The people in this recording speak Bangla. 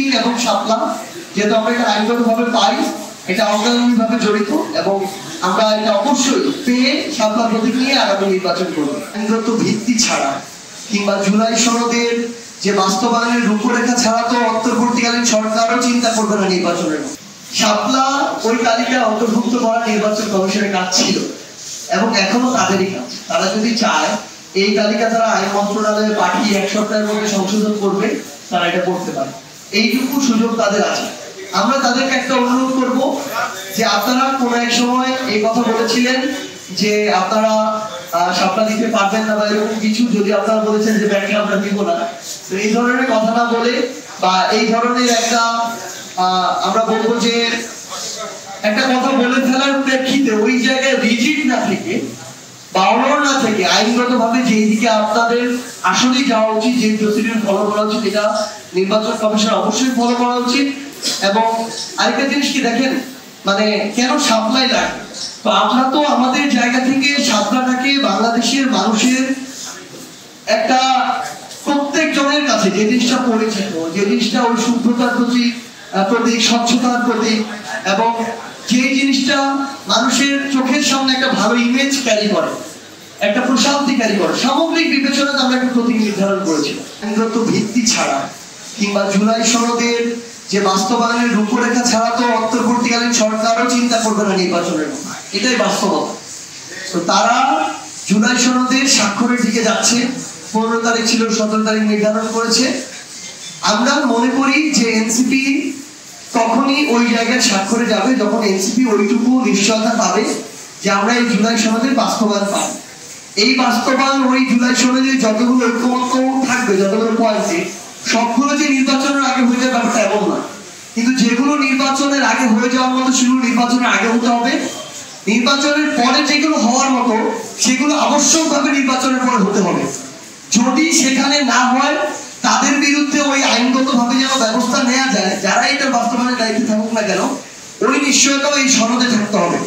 এনসিপি এবং শাপলা যেহেতু আমরা এটা আইনগতভাবে পাই, এটা অঙ্গাঙ্গিভাবে জড়িত এবং আমরা এটা অবশ্যই পেয়ে শাপলা প্রতীক নিয়ে আগামী নির্বাচন করবো। আইনগত ভিত্তি ছাড়া কিংবা জুলাই সনদের যে বাস্তবায়নের রূপরেখা ছাড়া তো অন্তর্বর্তীকালীন সরকারও চিন্তা করবে না নির্বাচনের। শাপলা ওই তালিকায় অন্তর্ভুক্ত করা নির্বাচন কমিশনের কাজ ছিল এবং এখনো তাদেরই কাজ। তারা যদি চায় এই তালিকা তারা আইন মন্ত্রণালয়ে পাঠিয়ে 1 সপ্তাহের মধ্যে সংশোধন করবে, তারা এটা করতে পারে। এইটুকু সুযোগ তাদের আছে। আমরা তাদেরকে একটা অনুরোধ করব যে আপনারা কোনো এক সময় এই কথা বলেছিলেন যে আপনারা শাপলা দিতে পারবেন না বা এরকম কিছু, যদি আপনারা বলেছেন যে ব্যাংকে আমরা দিব না, তো এই ধরনের কথা না বলে বা এই ধরনের একটা আমরা বলবো যে একটা কথা বলে ফেলার প্রেক্ষিতে ওই জায়গায় রিজিড না থেকে বা অনড় না থেকে আইনগতভাবে যেই দিকে আপনাদের আসলেই যাওয়া উচিত, যে প্রসিডিউর ফলো করা উচিত, এটা নির্বাচন কমিশন অবশ্যই ফলো করা উচিত। এবং আরেকটা জিনিস কি দেখেন, মানে কেন শাপলাই লাগে, তো আমরা তো আমাদের জায়গা থেকে শাপলাটাকে বাংলাদেশের মানুষের একটা প্রত্যেক জনের কাছে যে জিনিসটা পরিচিত, যে জিনিসটা ওই শুদ্ধতার প্রতীক, স্বচ্ছতার প্রতীক এবং যে জিনিসটা মানুষের চোখের সামনে একটা ভালো ইমেজ ক্যারি করে, একটা প্রশান্তি ক্যারি করে, সামগ্রিক বিবেচনাতে আমরা একটা প্রতীক নির্ধারণ করেছি। আইনগত ভিত্তি ছাড়া কিংবা জুলাই সনদের যে বাস্তবায়নের রূপরেখা ছাড়া তো অন্তর্বর্তীকালীন সরকারও চিন্তা করবে না নির্বাচনের। এটাই বাস্তবতা। তো তারা জুলাই সনদের স্বাক্ষরের দিকে যাচ্ছে। 15 তারিখ ছিল, 17 তারিখ নির্ধারণ করেছে। আমরা মনে করি যে এনসিপি তখনই ওই জায়গায় স্বাক্ষরে যাবে যখন এনসিপি ওইটুকু নিশ্চয়তা পাবে যে আমরা এই জুলাই সনদের বাস্তবায়ন পাব। এই বাস্তবায়ন ওই জুলাই সনদের যতগুলো ঐক্যমত্য থাকবে, যতগুলো পয়েন্টে, সবগুলো যে নির্বাচনের আগে হয়ে যাবে ব্যাপারটা এমন নয়। কিন্তু যেগুলো নির্বাচনের আগে হয়ে যাওয়ার মতো সেগুলো নির্বাচনের আগে হতে হবে। নির্বাচনের পরে যেগুলো হওয়ার মতো সেগুলো আবশ্যকভাবে নির্বাচনের পরে হতে হবে। যদি সেখানে না হয় তাদের বিরুদ্ধে ওই আইনগতভাবে যেন ব্যবস্থা নেওয়া যায়, যারা এটা বাস্তবায়নের দায়িত্বে থাকুক না কেন, ওই নিশ্চয়তাও এই সনদে থাকতে হবে।